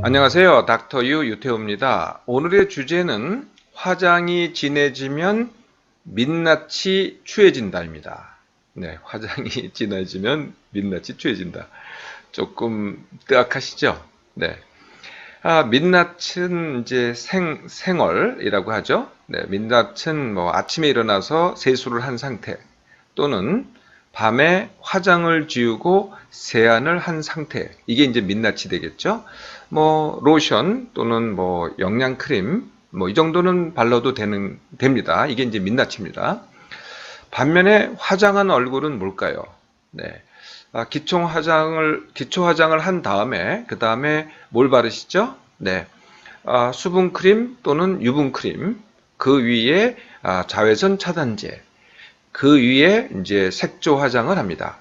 안녕하세요. 닥터 유 유태호입니다. 오늘의 주제는 화장이 진해지면 민낯이 추해진다입니다. 네, 화장이 진해지면 민낯이 추해진다. 조금 뜨악하시죠? 네. 민낯은 이제 생얼이라고 하죠. 네, 민낯은 뭐 아침에 일어나서 세수를 한 상태 또는 밤에 화장을 지우고 세안을 한 상태. 이게 이제 민낯이 되겠죠. 뭐 로션 또는 뭐 영양크림 뭐 이 정도는 발라도 됩니다. 이게 이제 민낯입니다. 반면에 화장한 얼굴은 뭘까요? 네. 기초 화장을 한 다음에, 그 다음에 뭘 바르시죠? 네. 수분크림 또는 유분크림, 그 위에 자외선 차단제, 그 위에 이제 색조 화장을 합니다.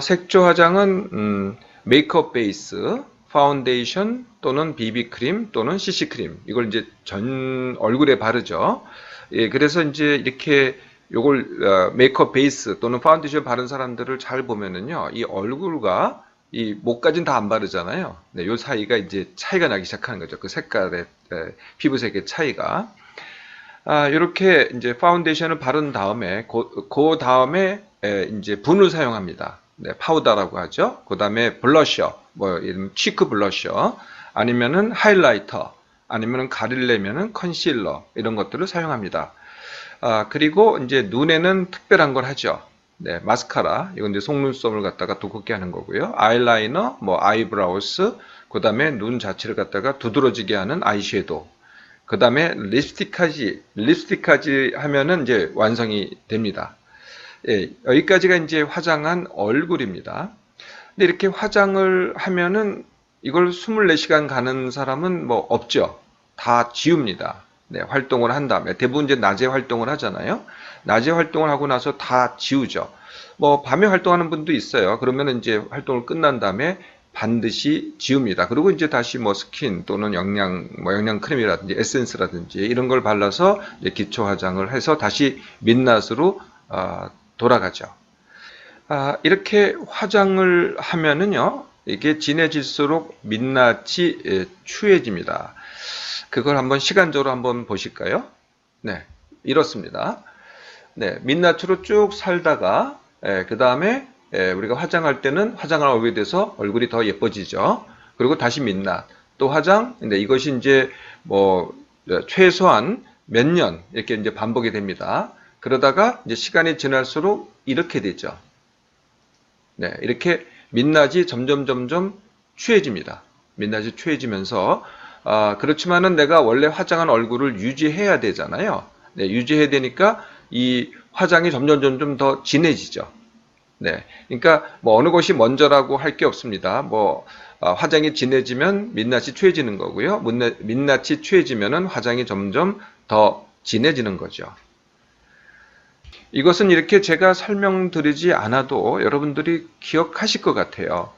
색조 화장은, 메이크업 베이스, 파운데이션 또는 비비크림 또는 CC크림, 이걸 이제 전 얼굴에 바르죠. 예, 그래서 이제 이렇게 요걸 메이크업 베이스 또는 파운데이션 바른 사람들을 잘 보면은요, 이 얼굴과 이 목까지는 다 안 바르잖아요. 네, 요 사이가 이제 차이가 나기 시작하는 거죠. 그 색깔의 피부색의 차이가. 이렇게 이제 파운데이션을 바른 다음에 그 다음에 이제 분을 사용합니다. 네, 파우더라고 하죠. 그 다음에 블러셔, 뭐 이런 치크 블러셔, 아니면은 하이라이터, 아니면은 가리려면은 컨실러 이런 것들을 사용합니다. 그리고 이제 눈에는 특별한 걸 하죠. 네, 마스카라. 이건 이제 속눈썹을 갖다가 두껍게 하는 거고요. 아이라이너, 뭐 아이브라우스, 그 다음에 눈 자체를 갖다가 두드러지게 하는 아이섀도우. 그 다음에 립스틱까지 하면은 이제 완성이 됩니다. 예, 여기까지가 이제 화장한 얼굴입니다. 근데 이렇게 화장을 하면은 이걸 24시간 가는 사람은 뭐 없죠. 다 지웁니다. 네, 활동을 한 다음에. 대부분 이제 낮에 활동을 하잖아요. 낮에 활동을 하고 나서 다 지우죠. 뭐 밤에 활동하는 분도 있어요. 그러면 이제 활동을 끝난 다음에 반드시 지웁니다. 그리고 이제 다시 뭐 스킨 또는 영양 크림이라든지 에센스라든지 이런 걸 발라서 이제 기초 화장을 해서 다시 민낯으로 돌아가죠. 이렇게 화장을 하면은요, 이게 진해질수록 민낯이 추해집니다. 그걸 한번 시간적으로 한번 보실까요? 네, 이렇습니다. 네, 민낯으로 쭉 살다가 그 다음에 우리가 화장할 때는 화장을 하게 돼서 얼굴이 더 예뻐지죠. 그리고 다시 민낯, 또 화장. 근데 이것이 이제 뭐 최소한 몇 년 이렇게 이제 반복이 됩니다. 그러다가 이제 시간이 지날수록 이렇게 되죠. 네, 이렇게 민낯이 점점 추해집니다. 민낯이 추해지면서 그렇지만은 내가 원래 화장한 얼굴을 유지해야 되잖아요. 네, 유지해야 되니까 이 화장이 점점 더 진해지죠. 네, 그러니까 뭐 어느 것이 먼저라고 할 게 없습니다. 뭐 화장이 진해지면 민낯이 추해지는 거고요. 민낯이 추해지면은 화장이 점점 더 진해지는 거죠. 이것은 이렇게 제가 설명드리지 않아도 여러분들이 기억하실 것 같아요.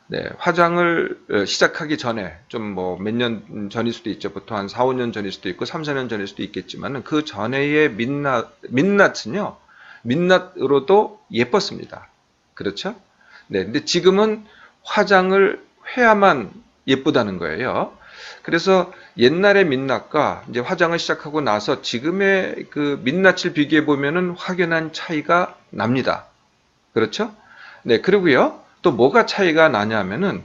네, 화장을 시작하기 전에 좀 뭐 몇 년 전일 수도 있죠. 보통 한 4, 5년 전일 수도 있고 3, 4년 전일 수도 있겠지만 그 전에의 민낯은요. 민낯으로도 예뻤습니다. 그렇죠? 네, 근데 지금은 화장을 해야만 예쁘다는 거예요. 그래서 옛날의 민낯과 이제 화장을 시작하고 나서 지금의 그 민낯을 비교해 보면은 확연한 차이가 납니다. 그렇죠? 네, 그리고요. 또 뭐가 차이가 나냐면은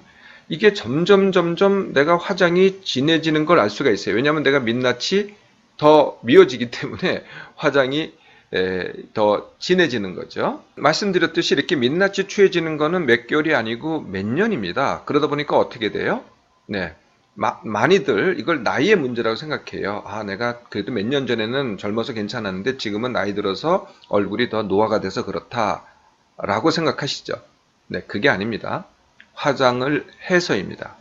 이게 점점 내가 화장이 진해지는 걸 알 수가 있어요. 왜냐하면 내가 민낯이 더 미어지기 때문에 화장이 더 진해지는 거죠. 말씀드렸듯이 이렇게 민낯이 추해지는 거는 몇 개월이 아니고 몇 년입니다. 그러다 보니까 어떻게 돼요? 네. 많이들 이걸 나이의 문제라고 생각해요. 내가 그래도 몇 년 전에는 젊어서 괜찮았는데 지금은 나이 들어서 얼굴이 더 노화가 돼서 그렇다라고 생각하시죠. 네, 그게 아닙니다. 화장을 해서입니다.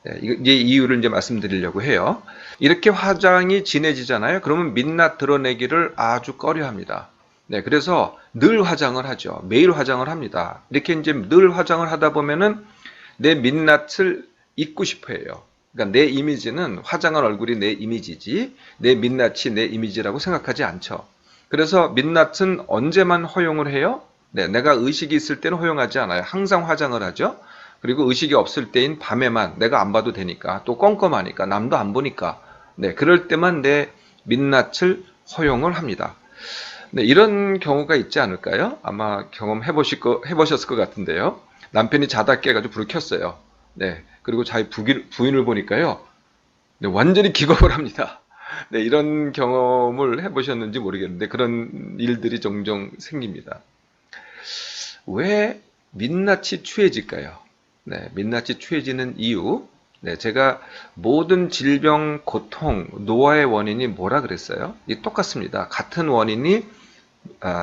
네, 이제 이유를 이제 말씀드리려고 해요. 이렇게 화장이 진해지잖아요. 그러면 민낯 드러내기를 아주 꺼려합니다. 네, 그래서 늘 화장을 하죠. 매일 화장을 합니다. 이렇게 이제 늘 화장을 하다 보면은 내 민낯을 잊고 싶어 해요. 그러니까 내 이미지는 화장한 얼굴이 내 이미지지 내 민낯이 내 이미지라고 생각하지 않죠. 그래서 민낯은 언제만 허용을 해요? 네, 내가 의식이 있을 때는 허용하지 않아요. 항상 화장을 하죠. 그리고 의식이 없을 때인 밤에만 내가 안 봐도 되니까, 또 껌껌하니까, 남도 안 보니까, 네, 그럴 때만 내 민낯을 허용을 합니다. 네, 이런 경우가 있지 않을까요? 아마 해보셨을 것 같은데요. 남편이 자다 깨가지고 불을 켰어요. 네, 그리고 자기 부인을 보니까요. 네, 완전히 기겁을 합니다. 네, 이런 경험을 해보셨는지 모르겠는데 그런 일들이 종종 생깁니다. 왜 민낯이 취해질까요? 네, 민낯이 취해지는 이유. 네, 제가 모든 질병, 고통, 노화의 원인이 뭐라 그랬어요? 이 똑같습니다. 같은 원인이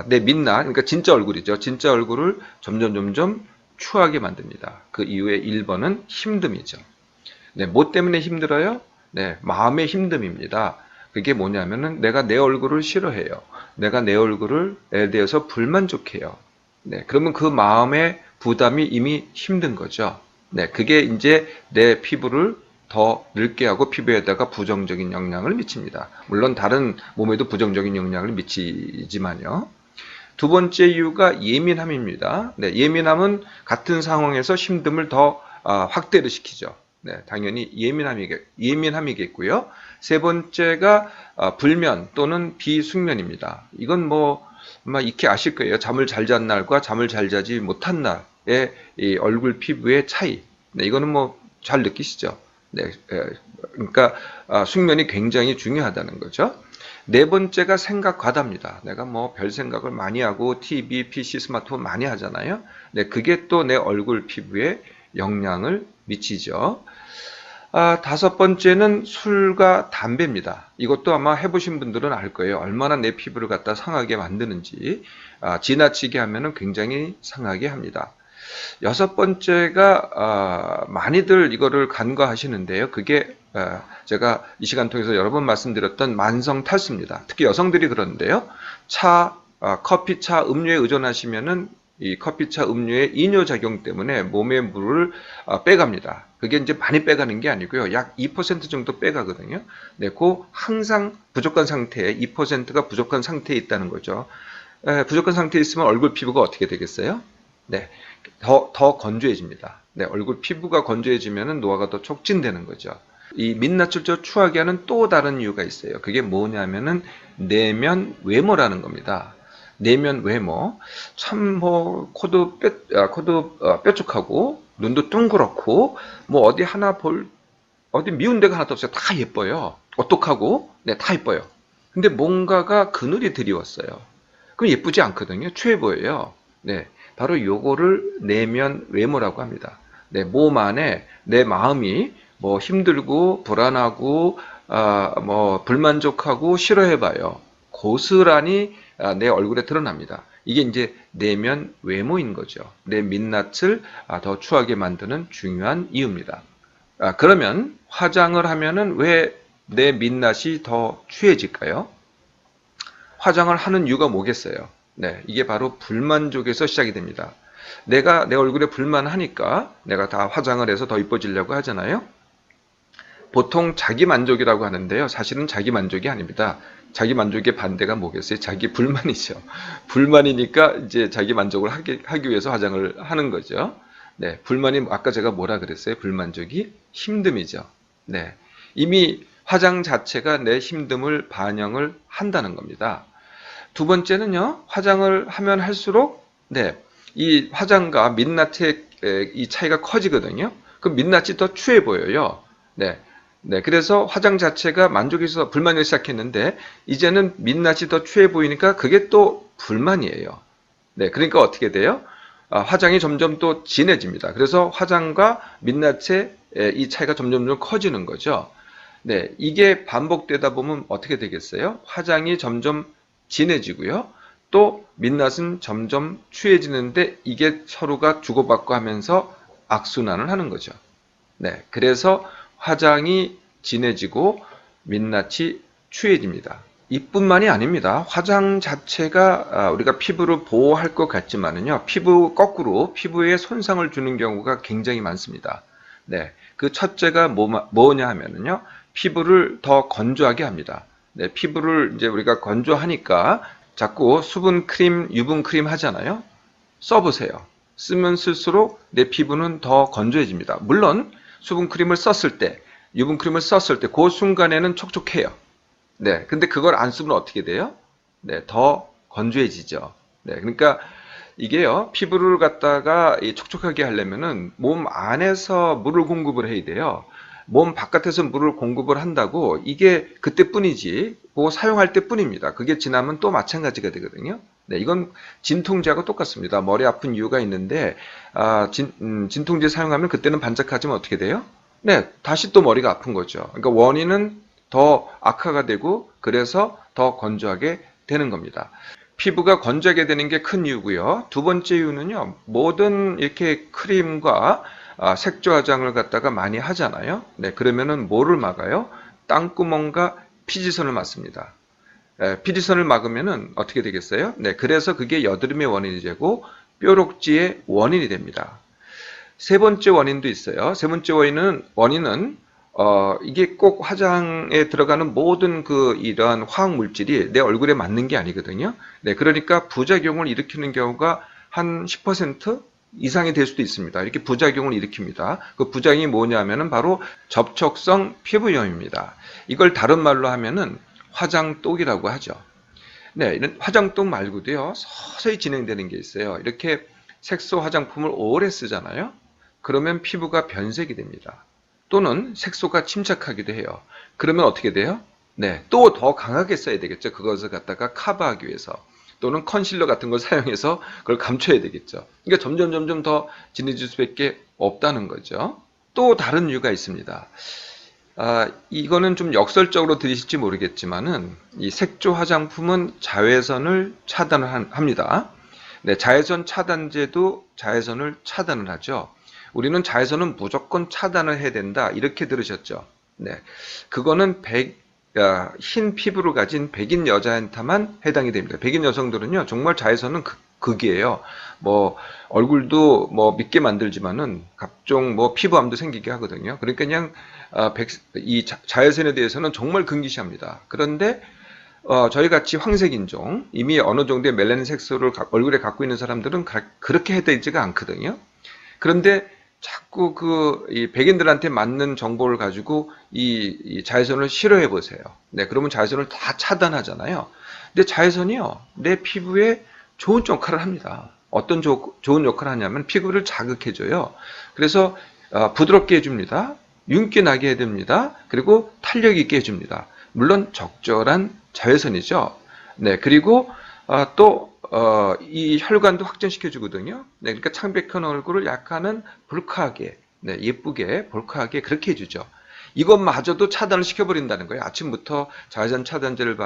내 민낯, 그러니까 진짜 얼굴이죠. 진짜 얼굴을 점점 추하게 만듭니다. 그 이유의 1번은 힘듦이죠. 네, 뭐 때문에 힘들어요? 네, 마음의 힘듦입니다. 그게 뭐냐면은 내가 내 얼굴을 싫어해요. 내가 내 얼굴에 대해서 불만족해요. 네, 그러면 그 마음의 부담이 이미 힘든 거죠. 네, 그게 이제 내 피부를 더 늙게 하고 피부에다가 부정적인 영향을 미칩니다. 물론 다른 몸에도 부정적인 영향을 미치지만요. 두 번째 이유가 예민함입니다. 네, 예민함은 같은 상황에서 힘듦을 더 확대를 시키죠. 네, 당연히 예민함이겠고요. 세 번째가 불면 또는 비숙면입니다. 이건 뭐 아마 익히 아실 거예요. 잠을 잘 잔 날과 잠을 잘 자지 못한 날의 이 얼굴 피부의 차이. 네, 이거는 뭐 잘 느끼시죠. 네, 그러니까 숙면이 굉장히 중요하다는 거죠. 네 번째가 생각 과다입니다. 내가 뭐 별 생각을 많이 하고 TV, PC, 스마트폰 많이 하잖아요. 네, 그게 또 내 얼굴 피부에 영향을 미치죠. 다섯 번째는 술과 담배입니다. 이것도 아마 해보신 분들은 알 거예요. 얼마나 내 피부를 갖다 상하게 만드는지. 지나치게 하면은 굉장히 상하게 합니다. 여섯 번째가 많이들 이거를 간과하시는데요. 그게 제가 이 시간 통해서 여러 번 말씀드렸던 만성 탈수입니다. 특히 여성들이 그러는데요. 커피차, 음료에 의존하시면은 이 커피차 음료의 이뇨작용 때문에 몸의 물을 빼갑니다. 그게 이제 많이 빼가는 게 아니고요. 약 2% 정도 빼가거든요. 네, 그 항상 부족한 상태에 2%가 부족한 상태에 있다는 거죠. 부족한 상태에 있으면 얼굴 피부가 어떻게 되겠어요? 네, 더 건조해집니다. 네, 얼굴 피부가 건조해지면 노화가 더 촉진되는 거죠. 이 민낯을 추하게 하는 또 다른 이유가 있어요. 그게 뭐냐면은 내면 외모라는 겁니다. 내면 외모. 참 뭐 코도 뾰족하고 눈도 둥그렇고 뭐 어디 미운 데가 하나도 없어요. 다 예뻐요. 오똑하고 네, 다 예뻐요. 근데 뭔가가 그늘이 드리웠어요. 그럼 예쁘지 않거든요. 추해 보여요. 네, 바로 요거를 내면 외모라고 합니다. 내 몸 안에 내 마음이 뭐 힘들고 불안하고 뭐 불만족하고 싫어해봐요. 고스란히 내 얼굴에 드러납니다. 이게 이제 내면 외모인 거죠. 내 민낯을 더 추하게 만드는 중요한 이유입니다. 그러면 화장을 하면은 왜 내 민낯이 더 추해질까요? 화장을 하는 이유가 뭐겠어요? 네, 이게 바로 불만족에서 시작이 됩니다. 내가 내 얼굴에 불만하니까 내가 다 화장을 해서 더 이뻐지려고 하잖아요. 보통 자기 만족이라고 하는데요. 사실은 자기 만족이 아닙니다. 자기 만족의 반대가 뭐겠어요? 자기 불만이죠. 불만이니까 이제 자기 만족을 하기 위해서 화장을 하는 거죠. 네, 불만이 아까 제가 뭐라 그랬어요? 불만족이 힘듦이죠. 네, 이미 화장 자체가 내 힘듦을 반영을 한다는 겁니다. 두 번째는요, 화장을 하면 할수록, 네, 이 화장과 민낯의 이 차이가 커지거든요. 그럼 민낯이 더 추해 보여요. 네. 네. 그래서 화장 자체가 만족해서 불만을 시작했는데, 이제는 민낯이 더 추해 보이니까 그게 또 불만이에요. 네. 그러니까 어떻게 돼요? 화장이 점점 또 진해집니다. 그래서 화장과 민낯의 이 차이가 점점 커지는 거죠. 네. 이게 반복되다 보면 어떻게 되겠어요? 화장이 점점 진해지고요. 또 민낯은 점점 추해지는데 이게 서로가 주고받고 하면서 악순환을 하는 거죠. 네, 그래서 화장이 진해지고 민낯이 추해집니다. 이뿐만이 아닙니다. 화장 자체가 우리가 피부를 보호할 것 같지만은요, 거꾸로 피부에 손상을 주는 경우가 굉장히 많습니다. 네, 그 첫째가 뭐냐 하면은요, 피부를 더 건조하게 합니다. 네, 피부를 이제 우리가 건조하니까 자꾸 수분 크림, 유분 크림 하잖아요. 써보세요. 쓰면 쓸수록 내 피부는 더 건조해집니다. 물론 수분크림을 썼을 때, 유분크림을 썼을 때 그 순간에는 촉촉해요. 네, 근데 그걸 안 쓰면 어떻게 돼요? 네, 더 건조해지죠. 네, 그러니까 이게요, 피부를 갖다가 촉촉하게 하려면은 몸 안에서 물을 공급을 해야 돼요. 몸 바깥에서 물을 공급을 한다고 이게 그때뿐이지, 그거 사용할 때뿐입니다. 그게 지나면 또 마찬가지가 되거든요. 네, 이건 진통제하고 똑같습니다. 머리 아픈 이유가 있는데, 진통제 사용하면 그때는 반짝하지만 어떻게 돼요? 네, 다시 또 머리가 아픈 거죠. 그러니까 원인은 더 악화가 되고, 그래서 더 건조하게 되는 겁니다. 피부가 건조하게 되는 게 큰 이유고요. 두 번째 이유는요. 모든 이렇게 크림과 색조 화장을 갖다가 많이 하잖아요. 네, 그러면은 뭐를 막아요? 땅구멍과 피지선을 막습니다. 피지선을 막으면은 어떻게 되겠어요? 네, 그래서 그게 여드름의 원인이 되고 뾰록지의 원인이 됩니다. 세 번째 원인도 있어요. 세 번째 원인은 이게 꼭 화장에 들어가는 모든 이러한 화학 물질이 내 얼굴에 맞는 게 아니거든요. 네, 그러니까 부작용을 일으키는 경우가 한 10% 이상이 될 수도 있습니다. 이렇게 부작용을 일으킵니다. 그 부작용이 뭐냐면은 바로 접촉성 피부염입니다. 이걸 다른 말로 하면은 화장독이라고 하죠. 네, 이런 화장독 말고도요, 서서히 진행되는 게 있어요. 이렇게 색소 화장품을 오래 쓰잖아요. 그러면 피부가 변색이 됩니다. 또는 색소가 침착하기도 해요. 그러면 어떻게 돼요? 네, 또 더 강하게 써야 되겠죠. 그것을 갖다가 커버하기 위해서. 또는 컨실러 같은 걸 사용해서 그걸 감춰야 되겠죠. 그러니까 점점 더 진해질 수밖에 없다는 거죠. 또 다른 이유가 있습니다. 이거는 좀 역설적으로 들으실지 모르겠지만은 이 색조 화장품은 자외선을 차단을 합니다. 네, 자외선 차단제도 자외선을 차단을 하죠. 우리는 자외선은 무조건 차단을 해야 된다. 이렇게 들으셨죠. 네. 그거는 흰 피부를 가진 백인 여자한테만 해당이 됩니다. 백인 여성들은요, 정말 자외선은 극이에요. 뭐, 얼굴도 뭐 믿게 만들지만은 각종 뭐 피부암도 생기게 하거든요. 그러니까 그냥, 이 자외선에 대해서는 정말 금기시합니다. 그런데, 저희 같이 황색인종, 이미 어느 정도의 멜라닌 색소를 얼굴에 갖고 있는 사람들은 그렇게 해되지가 않거든요. 그런데 자꾸 이 백인들한테 맞는 정보를 가지고 이 자외선을 싫어해 보세요. 네, 그러면 자외선을 다 차단하잖아요. 근데 자외선이요, 내 피부에 좋은 역할을 합니다. 어떤 좋은 역할을 하냐면 피부를 자극해줘요. 그래서 부드럽게 해줍니다. 윤기 나게 해줍니다. 그리고 탄력 있게 해줍니다. 물론 적절한 자외선이죠. 네, 그리고 이 혈관도 확장시켜 주거든요. 네, 그러니까 창백한 얼굴을 약간은 볼크하게, 네, 예쁘게, 볼크하게 그렇게 해주죠. 이것마저도 차단을 시켜버린다는 거예요. 아침부터 자외선 차단제를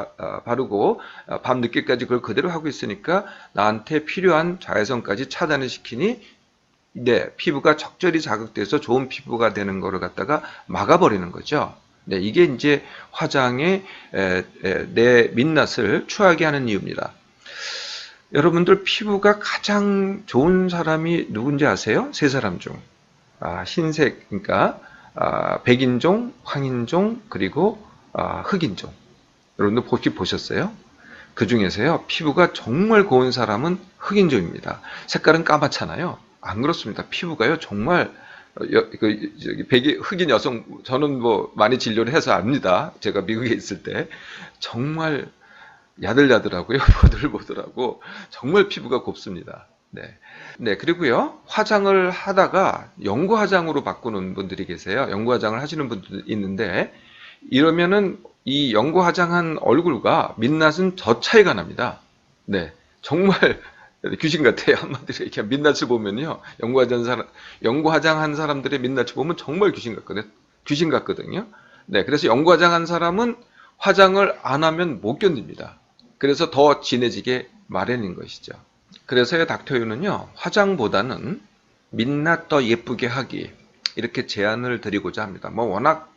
바르고 밤 늦게까지 그걸 그대로 하고 있으니까 나한테 필요한 자외선까지 차단을 시키니, 네, 피부가 적절히 자극돼서 좋은 피부가 되는 거를 갖다가 막아버리는 거죠. 네, 이게 이제 화장의 내 민낯을 추하게 하는 이유입니다. 여러분들 피부가 가장 좋은 사람이 누군지 아세요? 세 사람 중. 흰색, 그러니까 백인종, 황인종, 그리고 흑인종. 여러분들 혹시 보셨어요? 그 중에서요, 피부가 정말 고운 사람은 흑인종입니다. 색깔은 까맣잖아요. 안 그렇습니다. 피부가요, 정말 흑인 여성, 저는 뭐 많이 진료를 해서 압니다. 제가 미국에 있을 때 정말 야들야들하고요, 보들보들하고 정말 피부가 곱습니다. 네, 네, 그리고요, 화장을 하다가 연구 화장으로 바꾸는 분들이 계세요. 연구 화장을 하시는 분들이 있는데, 이러면은 이 연구 화장한 얼굴과 민낯은 저 차이가 납니다. 네, 정말 귀신 같아요. 한마디로 이렇게 민낯을 보면요, 연구 화장한 사람들의 민낯을 보면 정말 귀신 같거든요. 네, 그래서 연구 화장한 사람은 화장을 안 하면 못 견딥니다. 그래서 더 진해지게 마련인 것이죠. 그래서 닥터유는요, 화장보다는 민낯 더 예쁘게 하기, 이렇게 제안을 드리고자 합니다. 뭐 워낙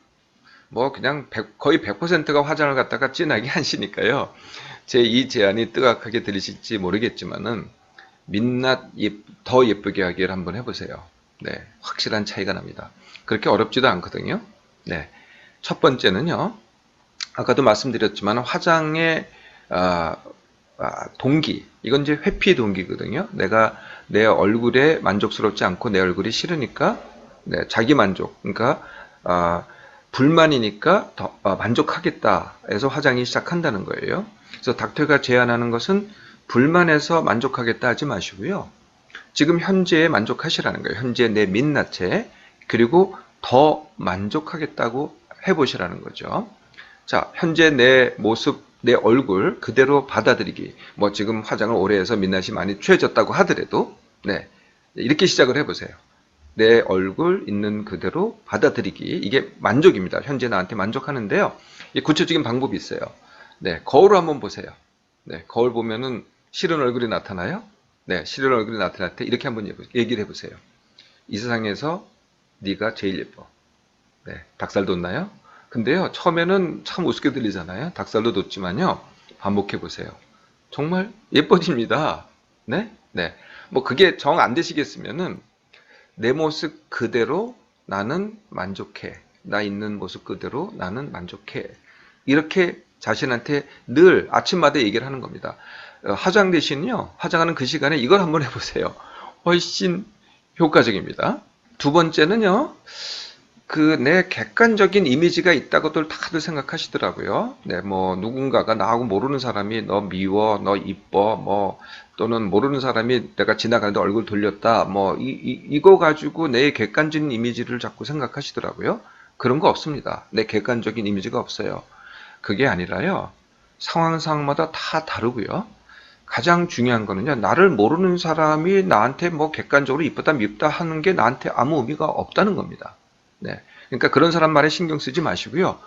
그냥 거의 100%가 화장을 갖다가 진하게 하시니까요, 제 이 제안이 뜨악하게 들리실지 모르겠지만은 민낯 더 예쁘게 하기를 한번 해보세요. 네, 확실한 차이가 납니다. 그렇게 어렵지도 않거든요. 네, 첫 번째는요, 아까도 말씀드렸지만 화장의 동기, 이건 이제 회피 동기거든요. 내가 내 얼굴에 만족스럽지 않고 내 얼굴이 싫으니까 네, 자기 만족, 그러니까 불만이니까 더 만족하겠다 해서 화장이 시작한다는 거예요. 그래서 닥터가 제안하는 것은 불만해서 만족하겠다 하지 마시고요. 지금 현재에 만족하시라는 거예요. 현재 내 민낯에, 그리고 더 만족하겠다고 해보시라는 거죠. 자, 현재 내 모습, 내 얼굴 그대로 받아들이기. 뭐 지금 화장을 오래 해서 민낯이 많이 취해졌다고 하더라도 네, 이렇게 시작을 해보세요. 내 얼굴 있는 그대로 받아들이기. 이게 만족입니다. 현재 나한테 만족하는데요. 구체적인 방법이 있어요. 네, 거울을 한번 보세요. 네, 거울 보면은 싫은 얼굴이 나타나요? 네, 싫은 얼굴이 나타날 때 이렇게 한번 얘기를 해보세요. 이 세상에서 네가 제일 예뻐. 네, 닭살 돋나요? 근데요, 처음에는 참 우습게 들리잖아요. 닭살도 돋지만요, 반복해 보세요. 정말 예뻐집니다. 네? 네. 뭐 그게 정 안 되시겠으면은 내 모습 그대로 나는 만족해. 나 있는 모습 그대로 나는 만족해. 이렇게 자신한테 늘 아침마다 얘기를 하는 겁니다. 화장 대신요, 화장하는 그 시간에 이걸 한번 해보세요. 훨씬 효과적입니다. 두 번째는요, 그 내 객관적인 이미지가 있다고들 다들 생각하시더라고요. 네, 뭐 누군가가 나하고 모르는 사람이 너 미워, 너 이뻐, 뭐 또는 모르는 사람이 내가 지나가는데 얼굴 돌렸다, 뭐 이거 가지고 내 객관적인 이미지를 자꾸 생각하시더라고요. 그런 거 없습니다. 내 객관적인 이미지가 없어요. 그게 아니라요, 상황마다 다 다르고요. 가장 중요한 거는요, 나를 모르는 사람이 나한테 뭐 객관적으로 이쁘다 밉다 하는 게 나한테 아무 의미가 없다는 겁니다. 네. 그러니까 그런 사람 말에 신경 쓰지 마시고요.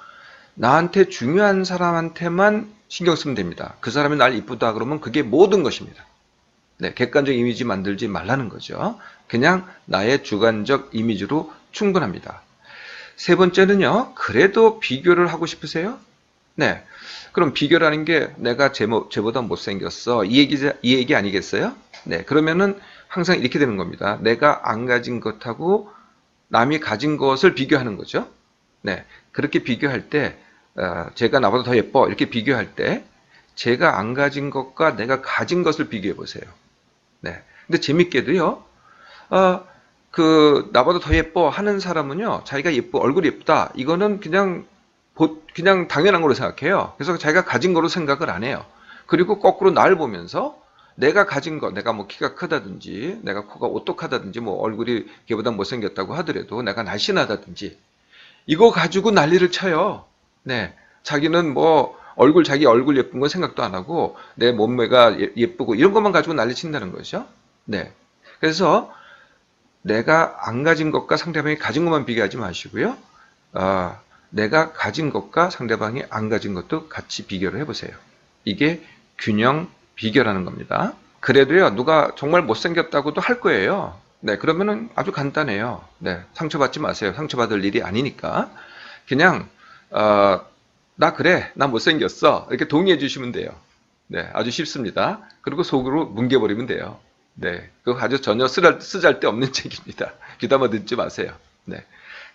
나한테 중요한 사람한테만 신경 쓰면 됩니다. 그 사람이 날 이쁘다 그러면 그게 모든 것입니다. 네. 객관적 이미지 만들지 말라는 거죠. 그냥 나의 주관적 이미지로 충분합니다. 세 번째는요, 그래도 비교를 하고 싶으세요? 네. 그럼 비교라는 게 내가 쟤보다 못생겼어. 이 얘기 아니겠어요? 네. 그러면은 항상 이렇게 되는 겁니다. 내가 안 가진 것하고 남이 가진 것을 비교하는 거죠. 네. 그렇게 비교할 때, 쟤가 나보다 더 예뻐. 이렇게 비교할 때, 제가 안 가진 것과 내가 가진 것을 비교해 보세요. 네. 근데 재밌게도요, 나보다 더 예뻐 하는 사람은요, 자기가 얼굴이 예쁘다. 이거는 그냥 당연한 걸로 생각해요. 그래서 자기가 가진 거로 생각을 안 해요. 그리고 거꾸로 날 보면서 내가 가진 거, 내가 뭐 키가 크다든지, 내가 코가 오똑하다든지, 뭐 얼굴이 걔보다 못생겼다고 하더라도 내가 날씬하다든지, 이거 가지고 난리를 쳐요. 네. 자기는 뭐 자기 얼굴 예쁜 건 생각도 안 하고, 내 몸매가 예쁘고, 이런 것만 가지고 난리 친다는 거죠. 네. 그래서 내가 안 가진 것과 상대방이 가진 것만 비교하지 마시고요. 내가 가진 것과 상대방이 안 가진 것도 같이 비교를 해보세요. 이게 균형 비교라는 겁니다. 그래도요, 누가 정말 못생겼다고도 할 거예요. 네, 그러면은 아주 간단해요. 네, 상처받지 마세요. 상처받을 일이 아니니까. 그냥, 나 그래. 나 못생겼어. 이렇게 동의해 주시면 돼요. 네, 아주 쉽습니다. 그리고 속으로 뭉개버리면 돼요. 네, 그거 아주 전혀 쓰잘데 없는 책입니다. 귀담아 듣지 마세요. 네.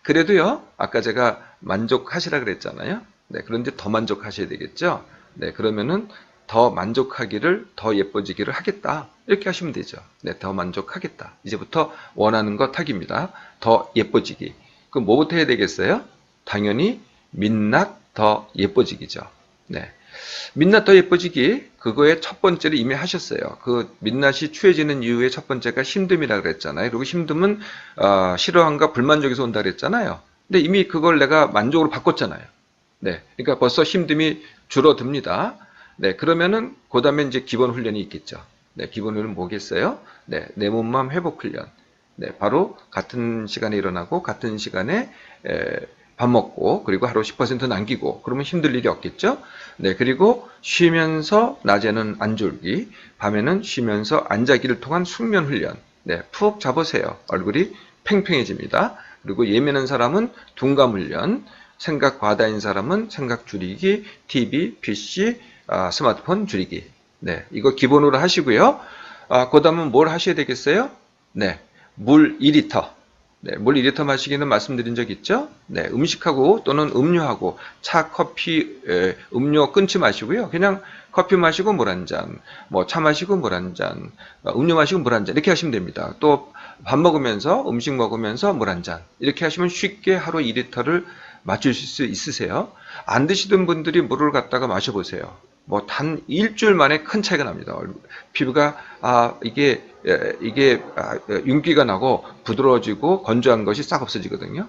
그래도요, 아까 제가 만족하시라 그랬잖아요. 네, 그런데 더 만족하셔야 되겠죠. 네, 그러면은 더 만족하기를, 더 예뻐지기를 하겠다. 이렇게 하시면 되죠. 네, 더 만족하겠다. 이제부터 원하는 것 하기입니다. 더 예뻐지기. 그럼 뭐부터 해야 되겠어요? 당연히 민낯 더 예뻐지기죠. 네. 민낯 더 예뻐지기, 그거의 첫 번째를 이미 하셨어요. 그 민낯이 취해지는 이유의 첫 번째가 힘듦이라 그랬잖아요. 그리고 힘듦은 싫어함과 불만족에서 온다 그랬잖아요. 근데 이미 그걸 내가 만족으로 바꿨잖아요. 네. 그러니까 벌써 힘듦이 줄어듭니다. 네. 그러면은 그 다음에 이제 기본 훈련이 있겠죠. 네. 기본 훈련은 뭐겠어요? 네. 내 몸맘 회복 훈련. 네. 바로 같은 시간에 일어나고 같은 시간에 밥 먹고, 그리고 하루 10% 남기고, 그러면 힘들 일이 없겠죠? 네, 그리고 쉬면서 낮에는 안 졸기, 밤에는 쉬면서 안 자기를 통한 숙면 훈련. 네, 푹 잡으세요. 얼굴이 팽팽해집니다. 그리고 예민한 사람은 둔감 훈련, 생각 과다인 사람은 생각 줄이기, TV, PC, 스마트폰 줄이기. 네, 이거 기본으로 하시고요. 그 다음은 뭘 하셔야 되겠어요? 네, 물 2리터. 네, 물 2리터 마시기는 말씀드린 적 있죠? 네, 음식하고 또는 음료하고 차, 커피, 음료 끊지 마시고요. 그냥 커피 마시고 물 한 잔, 뭐 차 마시고 물 한 잔, 음료 마시고 물 한 잔 이렇게 하시면 됩니다. 또 밥 먹으면서 음식 먹으면서 물 한 잔 이렇게 하시면 쉽게 하루 2리터를 맞추실 수 있으세요. 안 드시던 분들이 물을 갖다가 마셔보세요. 뭐 단 일주일 만에 큰 차이가 납니다. 피부가 이게 윤기가 나고 부드러워지고 건조한 것이 싹 없어지거든요.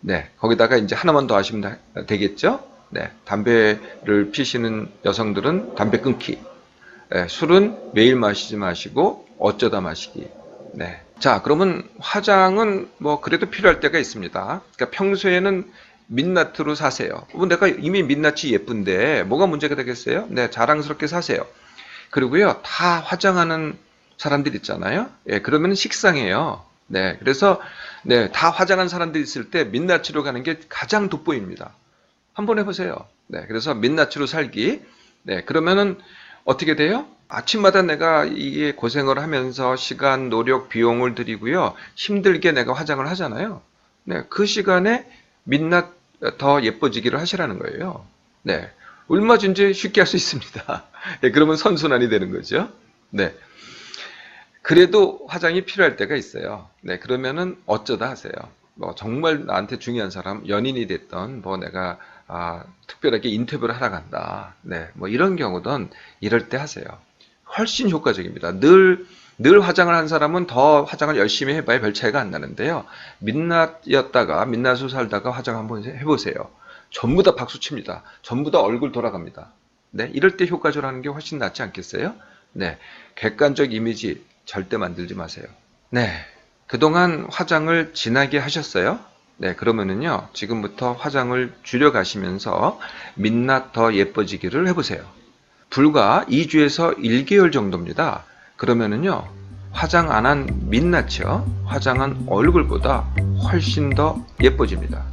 네, 거기다가 이제 하나만 더 하시면 되겠죠. 네, 담배를 피시는 여성들은 담배 끊기. 네, 술은 매일 마시지 마시고 어쩌다 마시기. 네. 자, 그러면 화장은 뭐 그래도 필요할 때가 있습니다. 그러니까 평소에는 민낯으로 사세요. 내가 이미 민낯이 예쁜데 뭐가 문제가 되겠어요? 네, 자랑스럽게 사세요. 그리고요, 다 화장하는 사람들 있잖아요. 예, 그러면 식상해요. 네, 그래서 네, 다 화장한 사람들이 있을 때 민낯으로 가는 게 가장 돋보입니다. 한번 해보세요. 네, 그래서 민낯으로 살기. 네, 그러면은 어떻게 돼요? 아침마다 내가 이게 고생을 하면서 시간, 노력, 비용을 들이고요. 힘들게 내가 화장을 하잖아요. 네, 그 시간에 민낯 더 예뻐지기를 하시라는 거예요. 네, 얼마든지 쉽게 할 수 있습니다. 네, 그러면 선순환이 되는 거죠. 네. 그래도 화장이 필요할 때가 있어요. 네, 그러면은 어쩌다 하세요. 뭐 정말 나한테 중요한 사람, 연인이 됐던 뭐 내가 특별하게 인터뷰를 하러 간다. 네, 뭐 이런 경우든 이럴 때 하세요. 훨씬 효과적입니다. 늘 화장을 한 사람은 더 화장을 열심히 해봐야 별 차이가 안 나는데요. 민낯으로 살다가 화장 한번 해보세요. 전부 다 박수 칩니다. 전부 다 얼굴 돌아갑니다. 네, 이럴 때 효과적으로 하는 게 훨씬 낫지 않겠어요? 네, 객관적 이미지 절대 만들지 마세요. 네, 그동안 화장을 진하게 하셨어요? 네, 그러면은요, 지금부터 화장을 줄여가시면서 민낯 더 예뻐지기를 해보세요. 불과 2주에서 1개월 정도입니다. 그러면은요, 화장 안 한 민낯이요, 화장한 얼굴보다 훨씬 더 예뻐집니다.